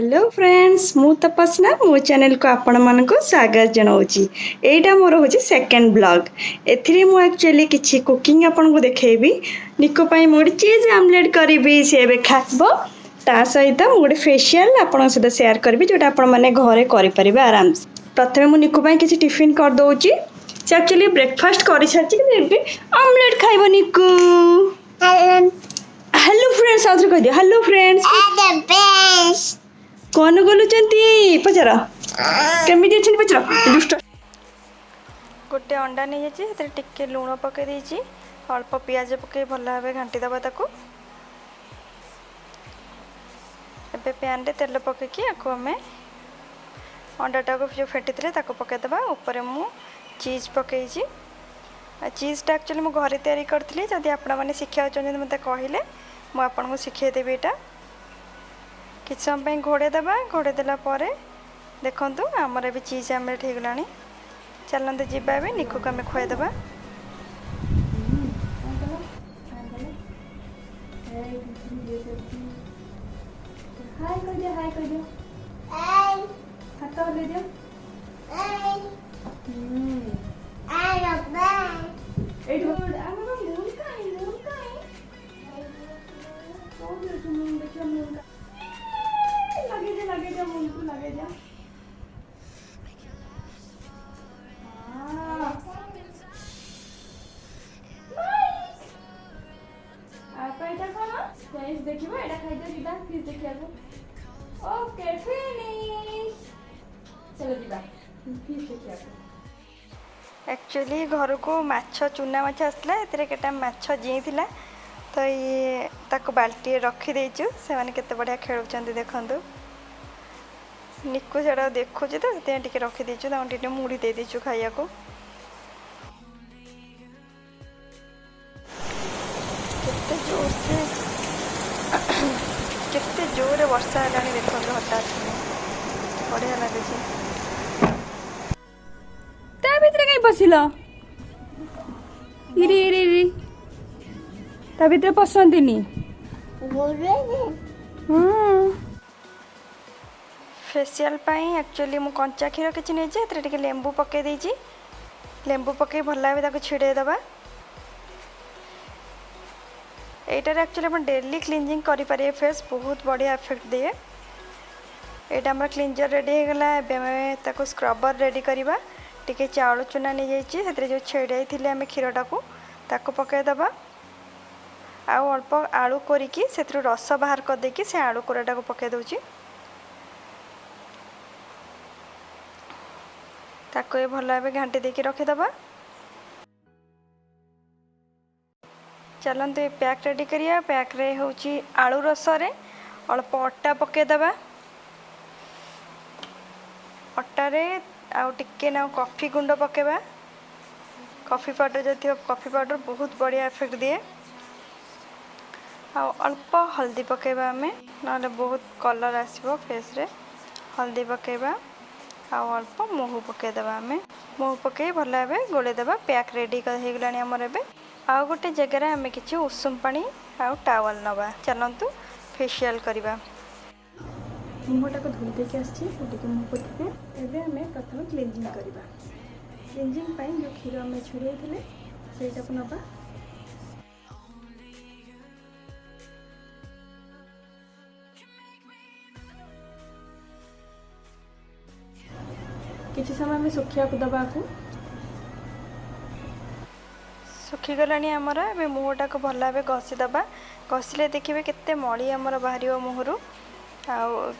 Hello friends मु तपस्ना मो channel को आपण मन को स्वागत जनाऊँगी। एटा मोर हूँ सेकेंड ब्लॉग। एथिरे मु एक्चुअली किछि कुकिंग आपण को देखेबी। निको पाई मोर चीज आमलेट करिबी से बे खाबो। ता सहित मु गोटे फेशियल आपण सहित शेयर करबी जोटा आपण माने घरे करि परिबे आराम से। प्रथमे मु निको पाई किछि टिफिन कर दोउची। से एक्चुअली ब्रेकफास्ट करि सारची कि आमलेट खाइबो निको। हेलो फ्रेंड्स आउथरे कह दियो हेलो फ्रेंड्स। कौन बोलुचंती पचार केमिति अछि पचार दुष्ट। गोटे अंडा नहीं जाछि सेते टिके लूण पके देछि अल्प पियाज पके भल भाबे घांटी दबा ताको। एबे पैन रे तेल पके कि आको हमें अंडाटा को जो फेटी थिले ताको पके दबा। ऊपर मु चीज पके छी। चीज टा एक्चुअली मु घरे तैयारी करथली। जदि आपण माने शिक्षा चंदन मते कहिले मु आपण को सिखे देबी। एटा किछ समय घोड़े दबा। घोड़े देला परे देखंतु हमर भी चीज आमलेट हो गलानी। चलंते जिबा भी निको को हमें खुआ दबा। हाय कर दे हाय कर दे हाय हाथ ले दे हाय आई लव बाय एट गुड आई एम मून काई कौन है तुम देखो मून का लगे दे मून को लगे दे। हां नाइस आप एटा कोन गाइस देखिबो एटा खाइ दे सीधा फिर देखिया को। ओके फिनिश चलो जीवा फिर देखिया को। एक्चुअली घर को माछ चुना माछ आसला एतरे केटा माछ जी थिला तो ये ताको बाल्टी रखी देइछु। से माने केते बढ़िया खेलुचंती देखंतु। निक्कू सेडा देखुची तो ते टिके रखी देइछु ता टिके मुड़ी दे देइछु खाइया को। केते जोर वर्षा हेलानी देखंतु हठात बढ़िया लागे छी। ता भितरे कई बसिलो इरी इरी इरी ता भितरे पसंदिनी फेशियल पाई एक्चुअली मु कंचा क्षीर किछि नै जे एतरे टिके लेंबू पके देइछि। लेंबू पके भल भाबे ताको छिड़े दबा। एटार एक्चुअली अपन डेली क्लींजिंग करि पारे फेस बहुत बढ़िया इफेक्ट दिए। एटा हमर क्लींजर रेडी हो गला। एबे हम ताको स्क्रबर रेडी करबा। टिके चाउल चुना नै जाइछि सेतरे जो छेड़ाई थिले हम क्षीरटा को ताको पके दबा। आ अल्प आलू कोरिकी सेतरु रस बाहर कर देकी से आलू कोराटा को पके दोछि। ताको ए भल भाबे घांटी देकी रखि दबा। चलंतु पैक रेडी करिया। पैक रे होची आलू रस रे अल्प अट्टा पके दबा। अट्टा रे आउ टिके ना कॉफी गुंड पकेबा। कॉफी पाउडर जति कॉफी पाउडर बहुत बढ़िया इफेक्ट दिए। आउ अल्प हल्दी पकेबा हमें नाले बहुत कलर आसीबो फेस रे। हल्दी पकेबा आउ अल्प महू पके दबा। हमें महू पके भल भाबे गोले दबा। पैक रेडी हो गलानी हमर एबे। आउ गोटे जगह हमें किछि उषुम पानी आउ टावल नबा। चलंतु फेशियल करबा। मुहटा को धोई देके आछि ओटिके मुह पटिके एबे हमें प्रथम क्लींजिंग करबा। क्लींजिंग पाई जो क्षीर हमें छुड़े थिले सेटा को नबा। किछि समय में सुखिया को दबा को सुखी गलानी हमर। एबे मुहटा को भल भाबे घसी दबा। घसिले देखिबे केते मळी हमर बाहरियो मुहरु। आ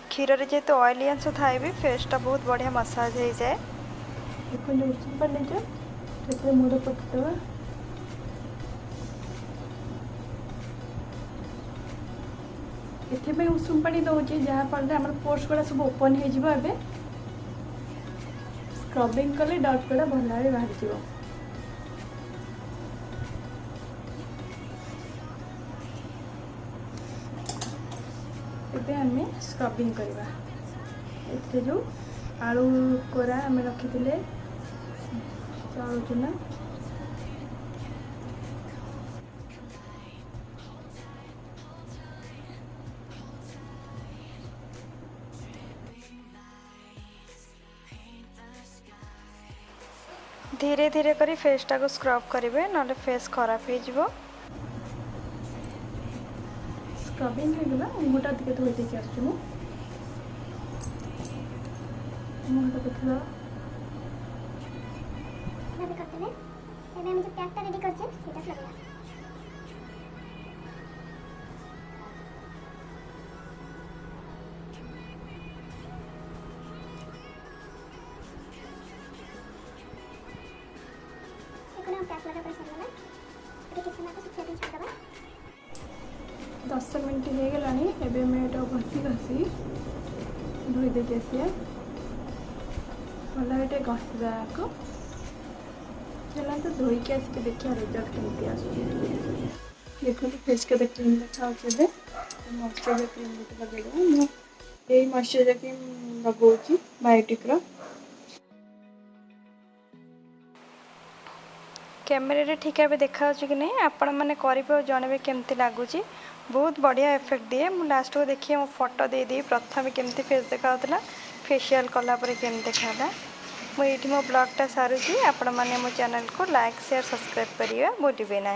क्षीर रे जेतो ऑयली अंश थाए भी फेसटा बहुत बढ़िया मसाज हो जाए। देखो जो उषुम पानी जो तेरे मुंह पट दबा। एथे में उषुम पानी दोउची जहा पर हमर पोर्स गुडा सब ओपन हे जिवो। एबे स्क्रबिंग कले डॉट गुडा भल भाबे बाहर जिवो। एबे हमें स्क्रबिंग करबा। एते जो आलू कोरा हमें रखी थिले चाउल चुना धीरे धीरे करी फेसटा को स्क्रब करेंगे ना फेस खराब हो। स्क्रबिंग हो गला मुहटा टिके धोई देके आसछु मुहटा देखला भाभी करते हैं एबे हम जो पैकटा रेडी करछे सेटा लगला देखो ना पैक लगा पर सरला अभी किसी ना को सुखा दिन छोड़ दबा 10 मिनट हो गलानी एबे मैं एटा घसी घसी धोई देके आसिए भला एटे घसी जाको चला तो धोई के आसिके देखिया रिजल्ट केमती आसुची देखो फेस के देख क्रीम देखा होचे मॉइस्चराइजर क्रीम देख लगेगा मो एई मॉइस्चराइजर क्रीम लगौची बायोटिक रो कैमेरा रे ठीक है देखा कि नहीं आपण मैंने करेंगे जनबे केमती लगुच बहुत बढ़िया इफेक्ट दिए मु लास्ट को देखिए मो फोटो दे दी प्रथम केमती फेस देखा फेशियल कलापर केमती देखा मुझे मो ब्लॉगटा सारूँ आपण मैंने मो चैनल को लाइक शेयर सब्सक्राइब करिए भूलिए ना।